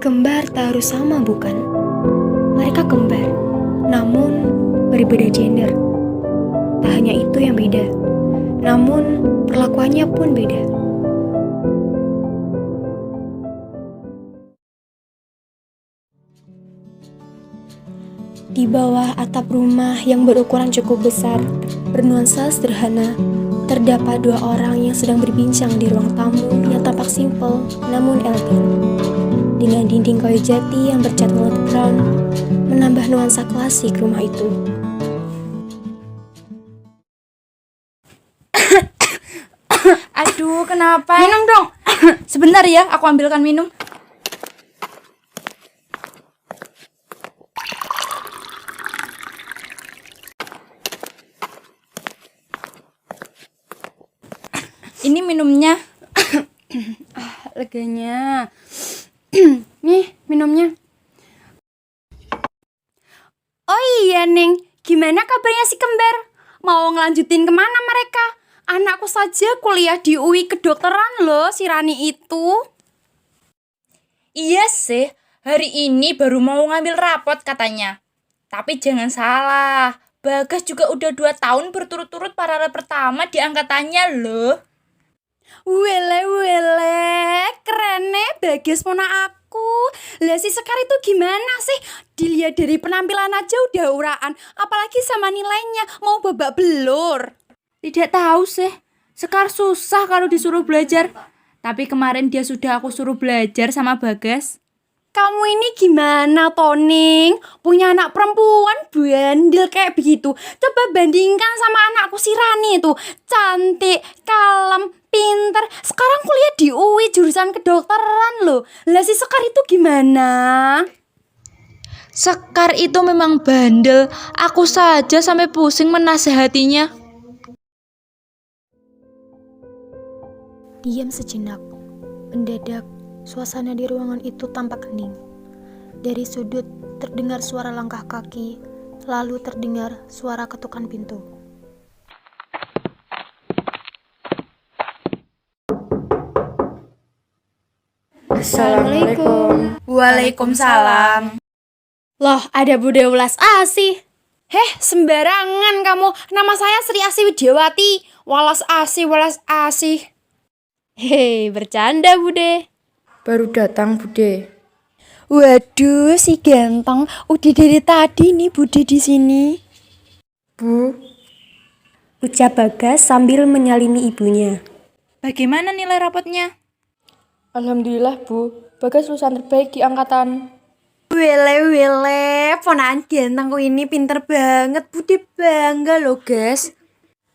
Kembar tak harus sama, bukan? Mereka kembar, namun berbeda gender. Tak hanya itu yang beda, namun perlakuannya pun beda. Di bawah atap rumah yang berukuran cukup besar, bernuansa sederhana, terdapat dua orang yang sedang berbincang di ruang tamu yang tampak simpel namun elegan. Dengan dinding kayu jati yang bercat walnut brown, menambah nuansa klasik rumah itu. Aduh, kenapa? Minum dong. Sebentar ya, aku ambilkan minum. Ini minumnya. Leganya. Nih, minumnya. Oh iya, Neng. Gimana kabarnya si kembar? Mau ngelanjutin kemana mereka? Anakku saja kuliah di UI kedokteran loh, si Rani itu. Iya sih, hari ini baru mau ngambil rapot katanya. Tapi jangan salah, Bagas juga udah 2 tahun berturut-turut paralel pertama di angkatannya loh. Wele, keren nih Bagas ponak aku. Lah si Sekar itu gimana sih? Dilihat dari penampilan aja udah uraan, apalagi sama nilainya mau babak belur. Tidak tahu sih, Sekar susah kalau disuruh belajar. Tapi kemarin dia sudah aku suruh belajar sama Bagas. Kamu ini gimana, Toning? Punya anak perempuan bandel kayak begitu. Coba bandingkan sama anakku si Rani itu. Cantik, kalem, pinter. Sekarang kuliah di UI jurusan kedokteran loh. Lah si Sekar itu gimana? Sekar itu memang bandel, aku saja sampai pusing menasehatinya. Diam sejenak. Mendadak, suasana di ruangan itu tampak hening. Dari sudut terdengar suara langkah kaki, lalu terdengar suara ketukan pintu. Assalamualaikum. Waalaikumsalam. Loh, ada Bude Ulas Asih. Heh, sembarangan kamu. Nama saya Sri Asih Widiawati. Walas Asih. Hei, bercanda Bude. Baru datang, Bude. Waduh, si ganteng. Udah dari tadi nih Bude di sini. Bu, Ucap Bagas sambil menyalimi ibunya. Bagaimana nilai rapotnya? alhamdulillah, Bu. Bagas lulusan terbaik di angkatan. Wele, ponakan gantengku ini pinter banget. Bude bangga loh, guys.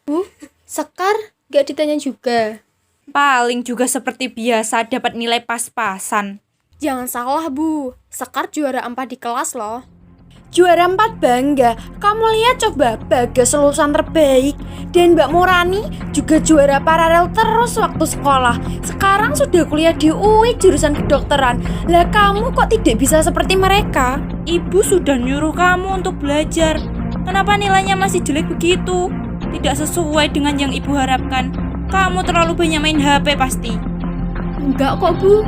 Bu, Sekar gak ditanya juga. Paling juga seperti biasa dapat nilai pas-pasan. Jangan salah, Bu. Sekar juara 4 di kelas loh. Juara 4 bangga. Kamu lihat coba, Bagas lulusan terbaik. Dan Mbak Murani juga juara paralel terus waktu sekolah. Sekarang sudah kuliah di UI jurusan kedokteran. Lah kamu kok tidak bisa seperti mereka? Ibu sudah nyuruh kamu untuk belajar. Kenapa nilainya masih jelek begitu? Tidak sesuai dengan yang ibu harapkan. Kamu terlalu banyak main HP pasti. Enggak kok, Bu.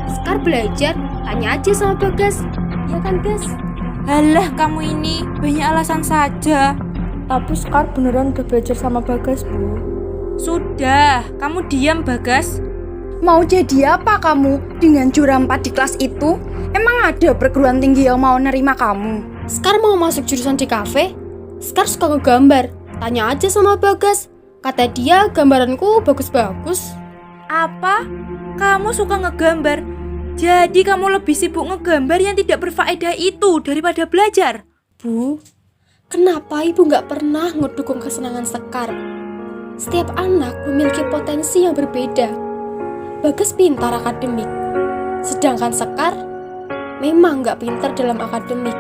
Sekar belajar, tanya aja sama Bagas. Ya kan, Gas? Halah, kamu ini banyak alasan saja. Tapi Sekar beneran udah belajar sama Bagas, Bu. Sudah, kamu diam, Bagas. Mau jadi apa kamu dengan juara 4 di kelas itu? Emang ada perguruan tinggi yang mau nerima kamu? Sekar mau masuk jurusan di kafe. Sekar suka ngegambar. Tanya aja sama Bagas. Kata dia gambaranku bagus-bagus. Apa? Kamu suka ngegambar? Jadi kamu lebih sibuk ngegambar yang tidak berfaedah itu daripada belajar? Bu, kenapa ibu gak pernah ngedukung kesenangan Sekar? Setiap anak memiliki potensi yang berbeda. Bagas pintar akademik, sedangkan Sekar memang gak pintar dalam akademik.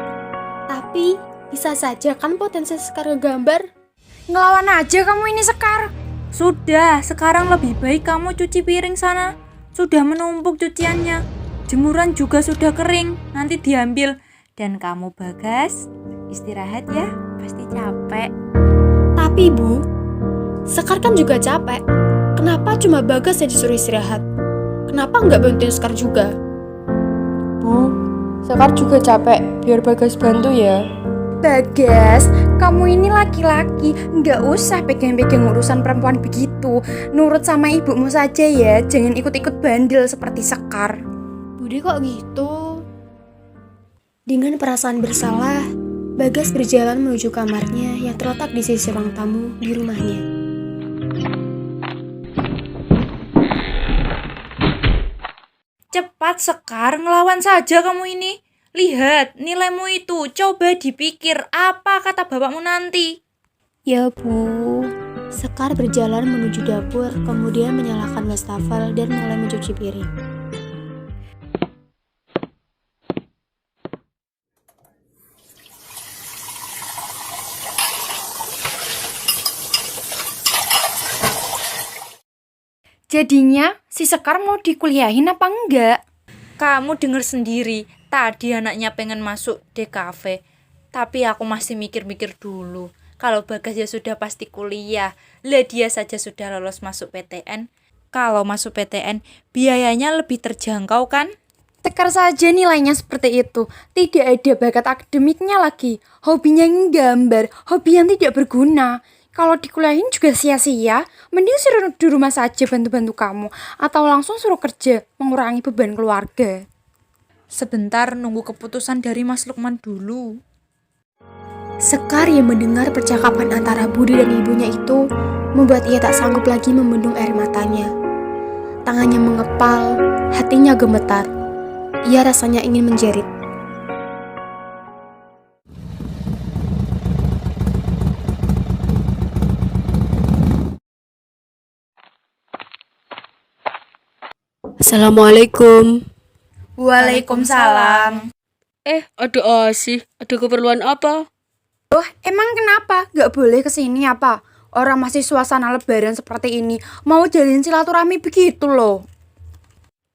Tapi bisa saja kan potensi Sekar ngegambar. Ngelawan aja kamu ini Sekar. Sudah, sekarang lebih baik kamu cuci piring sana. Sudah menumpuk cuciannya. Jemuran juga sudah kering, nanti diambil. Dan kamu Bagas, istirahat ya, pasti capek. Tapi Bu, Sekar kan juga capek. Kenapa cuma Bagas yang disuruh istirahat? Kenapa nggak bantuin Sekar juga? Bu, Sekar juga capek, biar Bagas bantu ya. Bagas, kamu ini laki-laki, nggak usah pegang-pegang urusan perempuan begitu. Nurut sama ibumu saja ya, jangan ikut-ikut bandel seperti Sekar. Budi kok gitu? Dengan perasaan bersalah, Bagas berjalan menuju kamarnya yang terletak di sisi ruang tamu di rumahnya. Cepat Sekar, ngelawan saja kamu ini. Lihat, nilaimu itu. Coba dipikir, apa kata bapakmu nanti? Ya Bu, Sekar berjalan menuju dapur, kemudian menyalakan wastafel dan mulai mencuci piring. Jadinya, si Sekar mau dikuliahin apa enggak? Kamu dengar sendiri, tadi anaknya pengen masuk DKV. Tapi aku masih mikir-mikir dulu. Kalau Bagas ya sudah pasti kuliah. Lah dia saja sudah lolos masuk PTN. Kalau masuk PTN, biayanya lebih terjangkau kan? Tekar saja nilainya seperti itu. Tidak ada bakat akademiknya lagi. Hobinya nggambar, hobi yang tidak berguna. Kalau dikuliahin juga sia-sia. Mending suruh di rumah saja bantu-bantu kamu. Atau langsung suruh kerja, mengurangi beban keluarga. Sebentar nunggu keputusan dari Mas Lukman dulu. Sekar yang mendengar percakapan antara Budi dan ibunya itu membuat ia tak sanggup lagi membendung air matanya. Tangannya mengepal, hatinya gemetar. Ia rasanya ingin menjerit. Assalamualaikum. Waalaikumsalam. Ada Asih, ada keperluan apa? Emang kenapa? Gak boleh kesini apa? Orang masih suasana lebaran seperti ini. Mau jalin silaturahmi begitu loh.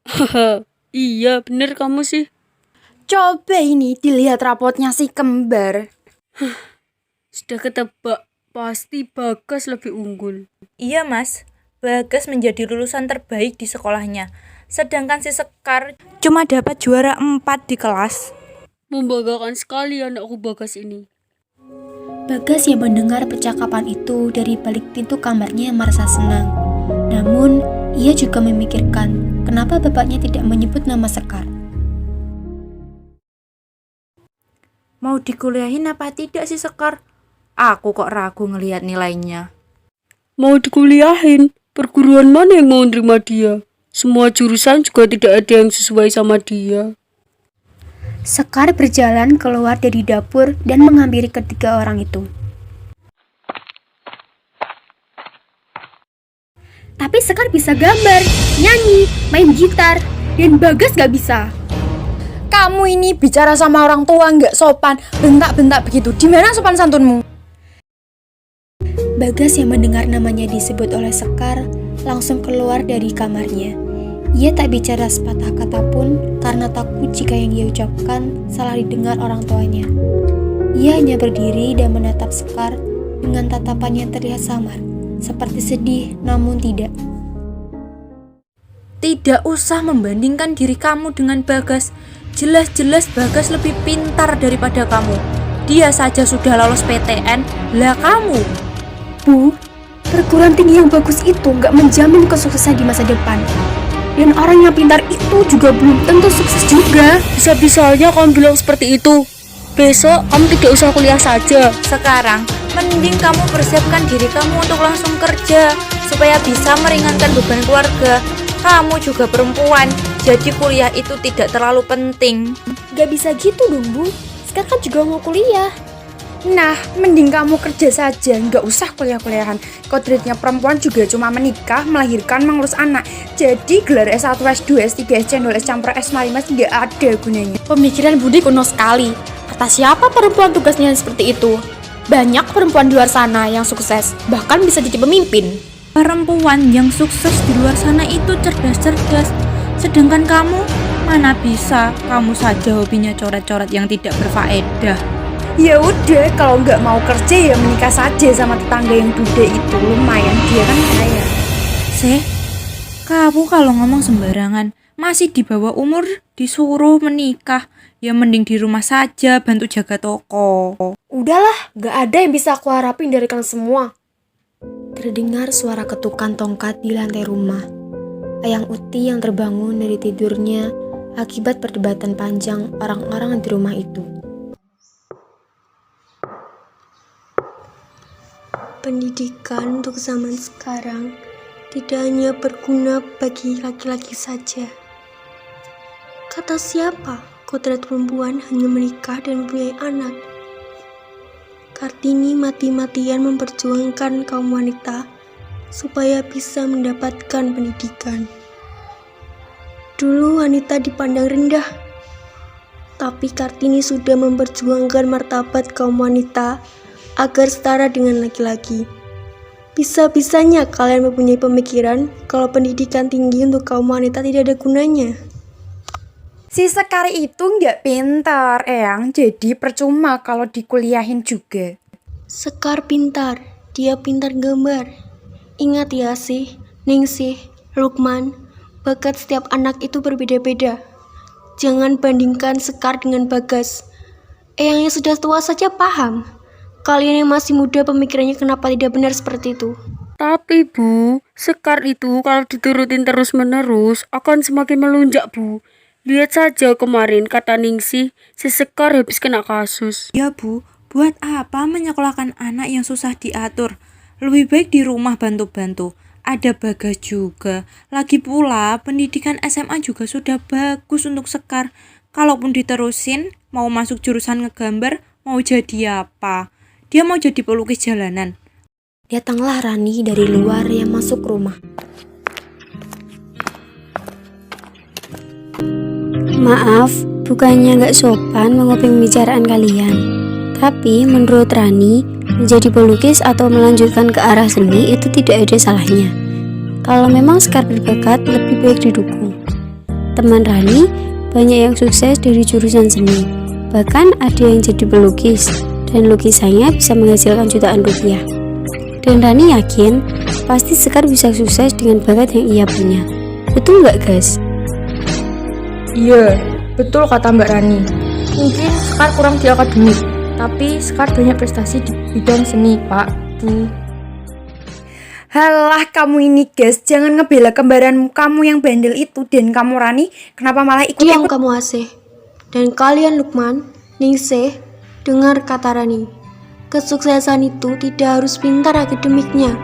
Haha, iya bener kamu sih. Coba ini dilihat rapotnya si kembar. Sudah ketebak, pasti Bagas lebih unggul. Iya Mas, Bagas menjadi lulusan terbaik di sekolahnya. Sedangkan si Sekar cuma dapat juara 4 di kelas. Membanggakan sekali anakku Bagas ini. Bagas yang mendengar percakapan itu dari balik pintu kamarnya merasa senang. Namun, ia juga memikirkan kenapa bapaknya tidak menyebut nama Sekar. Mau dikuliahin apa tidak si Sekar? Aku kok ragu ngelihat nilainya. Mau dikuliahin, perguruan mana yang mau nerima dia? Semua jurusan juga tidak ada yang sesuai sama dia. Sekar berjalan keluar dari dapur dan menghampiri ketiga orang itu. Tapi Sekar bisa gambar, nyanyi, main gitar, dan Bagas gak bisa. Kamu ini bicara sama orang tua nggak sopan, bentak-bentak begitu. Di mana sopan santunmu? Bagas yang mendengar namanya disebut oleh Sekar langsung keluar dari kamarnya. Ia tak bicara sepatah kata pun karena takut jika yang ia ucapkan salah didengar orang tuanya. Ia hanya berdiri dan menatap Sekar dengan tatapan yang terlihat samar, seperti sedih namun tidak. Tidak usah membandingkan diri kamu dengan Bagas. Jelas-jelas Bagas lebih pintar daripada kamu. Dia saja sudah lolos PTN, lah kamu. Bu, perguruan tinggi yang bagus itu nggak menjamin kesuksesan di masa depan. Dan orang yang pintar itu juga belum tentu sukses juga. Bisa-bisanya kamu bilang seperti itu. Besok kamu tidak usah kuliah saja. Sekarang, mending kamu persiapkan diri kamu untuk langsung kerja supaya bisa meringankan beban keluarga. Kamu juga perempuan, jadi kuliah itu tidak terlalu penting. Gak bisa gitu dong Bu, sekarang kan juga mau kuliah. Nah, mending kamu kerja saja, nggak usah kuliah-kuliahan. Kodratnya perempuan juga cuma menikah, melahirkan, mengurus anak. Jadi gelar S1, S2, S3, S-Cendol, S-Campur, S-Marimas nggak ada gunanya. Pemikiran Budi kuno sekali. Kata siapa perempuan tugasnya seperti itu? Banyak perempuan di luar sana yang sukses, bahkan bisa jadi pemimpin. Perempuan yang sukses di luar sana itu cerdas-cerdas. Sedangkan kamu, mana bisa? Kamu saja hobinya coret-coret yang tidak berfaedah. Ya udah, kalau nggak mau kerja ya menikah saja sama tetangga yang duda itu. Lumayan, dia kan kaya. Kamu kalau ngomong sembarangan, masih di bawah umur disuruh menikah. Ya mending di rumah saja bantu jaga toko. Udahlah, gak ada yang bisa aku harapin dari kalian semua. Terdengar suara ketukan tongkat di lantai rumah. Ayang Uti yang terbangun dari tidurnya akibat perdebatan panjang orang-orang di rumah itu. Pendidikan untuk zaman sekarang tidak hanya berguna bagi laki-laki saja. Kata siapa kodrat perempuan hanya menikah dan mempunyai anak? Kartini mati-matian memperjuangkan kaum wanita supaya bisa mendapatkan pendidikan. Dulu wanita dipandang rendah, tapi Kartini sudah memperjuangkan martabat kaum wanita agar setara dengan laki-laki. Bisa-bisanya kalian mempunyai pemikiran kalau pendidikan tinggi untuk kaum wanita tidak ada gunanya. Si Sekar itu nggak pintar, Eyang. Jadi percuma kalau dikuliahin juga. Sekar pintar, dia pintar gambar. Ingat ya sih, Ningsih, Lukman, bakat setiap anak itu berbeda-beda. Jangan bandingkan Sekar dengan Bagas. Eyang yang sudah tua saja paham. Kalian yang masih muda pemikirannya kenapa tidak benar seperti itu. Tapi Bu, Sekar itu kalau diturutin terus-menerus akan semakin melunjak Bu. Lihat saja kemarin kata Ningsih, si Sekar habis kena kasus. Ya Bu, buat apa menyekolahkan anak yang susah diatur? Lebih baik di rumah bantu-bantu. Ada Bagas juga. Lagi pula pendidikan SMA juga sudah bagus untuk Sekar. Kalaupun diterusin, mau masuk jurusan ngegambar, mau jadi apa? Dia mau jadi pelukis jalanan. Datanglah Rani dari luar yang masuk rumah. Maaf, bukannya nggak sopan menguping pembicaraan kalian. Tapi menurut Rani, menjadi pelukis atau melanjutkan ke arah seni itu tidak ada salahnya. Kalau memang Sekar berbakat, lebih baik didukung. Teman Rani banyak yang sukses dari jurusan seni. Bahkan ada yang jadi pelukis, dan lukisannya bisa menghasilkan jutaan rupiah. Dan Rani yakin, pasti Sekar bisa sukses dengan bakat yang ia punya. Betul nggak guys? Iya, betul kata Mbak Rani. Mungkin Sekar kurang di akademik, tapi Sekar banyak prestasi di bidang seni, Pak, Bu. Halah kamu ini guys, jangan ngebela kembaran kamu yang bandel itu. Dan kamu Rani, kenapa malah Diam ikut-ikut? kamu Asih. Dan kalian Lukman, Ningsih, dengar kata Rani. Kesuksesan itu tidak harus pintar akademiknya.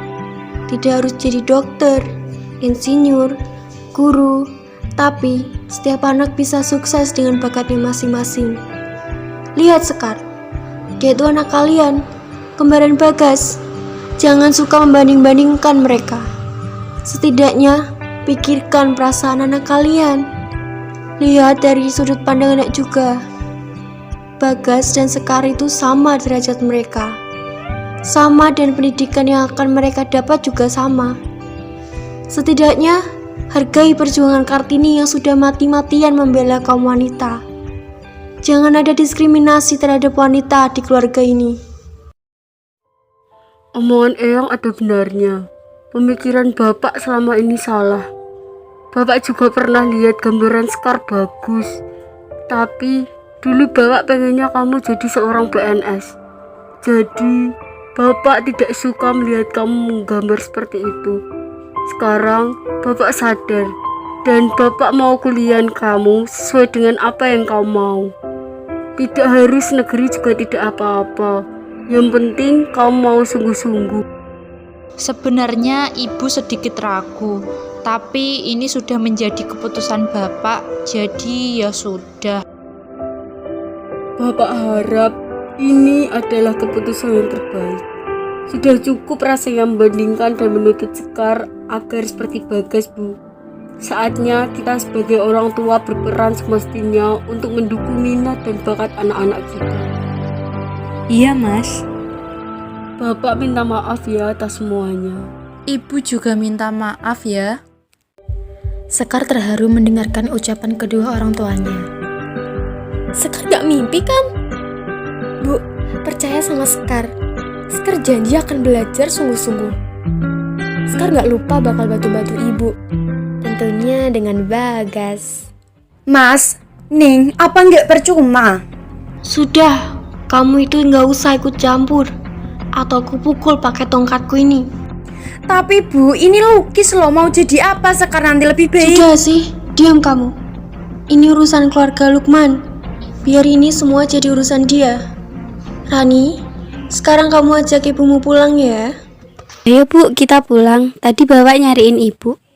Tidak harus jadi dokter, insinyur, guru. Tapi setiap anak bisa sukses dengan bakatnya masing-masing. Lihat Sekar, dia itu anak kalian, kembaran Bagas. Jangan suka membanding-bandingkan mereka. Setidaknya pikirkan perasaan anak kalian. Lihat dari sudut pandang anak juga. Bagas dan Sekar itu sama derajat mereka. Sama, dan pendidikan yang akan mereka dapat juga sama. Setidaknya hargai perjuangan Kartini yang sudah mati-matian membela kaum wanita. Jangan ada diskriminasi terhadap wanita di keluarga ini. Omongan Eyang ada benarnya. Pemikiran Bapak selama ini salah. Bapak juga pernah lihat gambaran Sekar bagus. Tapi dulu Bapak pengennya kamu jadi seorang PNS. Jadi Bapak tidak suka melihat kamu menggambar seperti itu. Sekarang Bapak sadar dan Bapak mau kuliahan kamu sesuai dengan apa yang kamu mau. Tidak harus negeri juga tidak apa-apa. Yang penting kamu mau sungguh-sungguh. Sebenarnya ibu sedikit ragu, tapi ini sudah menjadi keputusan Bapak, jadi ya sudah. Bapak harap ini adalah keputusan yang terbaik. Sudah cukup rasanya membandingkan dan menuntut Sekar agar seperti Bagas, Bu. Saatnya kita sebagai orang tua berperan semestinya untuk mendukung minat dan bakat anak-anak kita. Iya Mas. Bapak minta maaf ya atas semuanya. Ibu juga minta maaf ya. Sekar terharu mendengarkan ucapan kedua orang tuanya. Sekar gak mimpi kan? Bu, percaya sama Sekar. Sekar janji akan belajar sungguh-sungguh. Sekar gak lupa bakal bantu-bantu ibu. Tentunya dengan Bagas. Mas, Ning, apa nggak percuma? Sudah, kamu itu nggak usah ikut campur. Atau aku pukul pakai tongkatku ini. Tapi Bu, ini lukis loh, mau jadi apa sekarang nanti lebih baik? Sudah sih, diam kamu. Ini urusan keluarga Lukman. Biar ini semua jadi urusan dia. Rani, sekarang kamu ajak ibumu pulang ya. Ayo Bu, kita pulang. Tadi Bapak nyariin Ibu.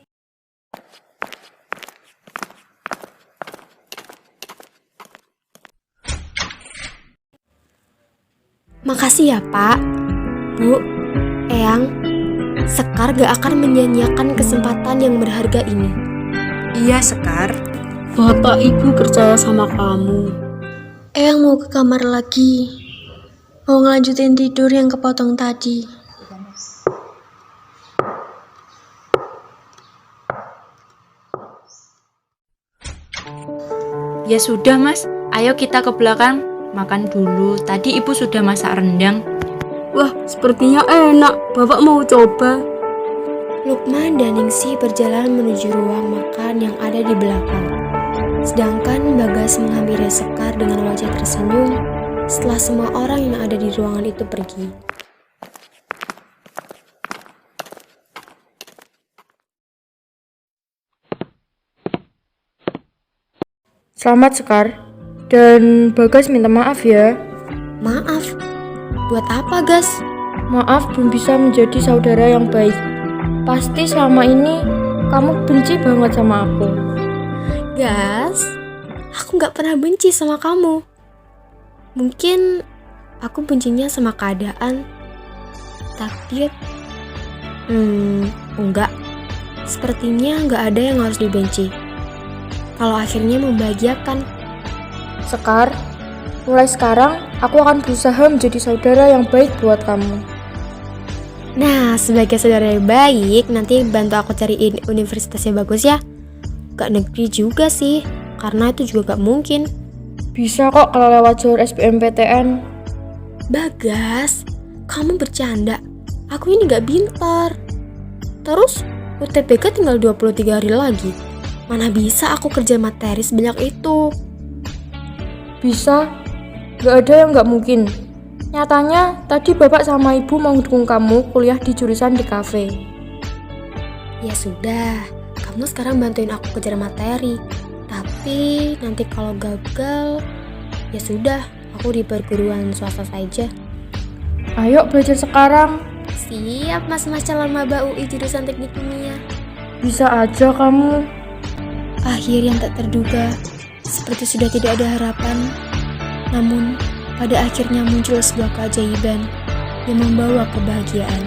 Makasih ya Pak, Bu, Eyang. Sekar gak akan menyanyiakan kesempatan yang berharga ini. Iya, Sekar. Bapak ibu percaya sama kamu. Eyang mau ke kamar lagi. Mau ngelanjutin tidur yang kepotong tadi. Ya sudah Mas, ayo kita ke belakang makan dulu. Tadi ibu sudah masak rendang. Wah, sepertinya enak. Bapak mau coba? Lukman dan Ningsih berjalan menuju ruang makan yang ada di belakang. Sedangkan Bagas menghampiri Sekar dengan wajah tersenyum setelah semua orang yang ada di ruangan itu pergi. Selamat Sekar. Dan Bagas minta maaf ya. Maaf, buat apa Gas? Maaf belum bisa menjadi saudara yang baik. Pasti selama ini kamu benci banget sama aku. Gas, aku gak pernah benci sama kamu. Mungkin aku bencinya sama keadaan, takdir. Enggak. Sepertinya gak ada yang harus dibenci. Kalau akhirnya membahagiakan. Sekar, mulai sekarang aku akan berusaha menjadi saudara yang baik buat kamu. Nah, sebagai saudara yang baik, nanti bantu aku cariin universitasnya bagus ya. Gak negeri juga sih, karena itu juga gak mungkin. Bisa kok kalau lewat jalur SBMPTN. Bagas, kamu bercanda. Aku ini gak pintar. Terus, UTBK tinggal 23 hari lagi. Mana bisa aku kerja materi sebanyak itu? Bisa, gak ada yang gak mungkin. Nyatanya, tadi bapak sama ibu mau dukung kamu kuliah di jurusan di kafe. Ya sudah, kamu sekarang bantuin aku kejar materi. Tapi nanti kalau gagal, ya sudah, aku di perguruan swasta saja. Ayo belajar sekarang. Siap mas-mas calon maba UI jurusan teknik kimia. Bisa aja kamu. Akhir yang tak terduga, seperti sudah tidak ada harapan. Namun, pada akhirnya muncul sebuah keajaiban yang membawa kebahagiaan.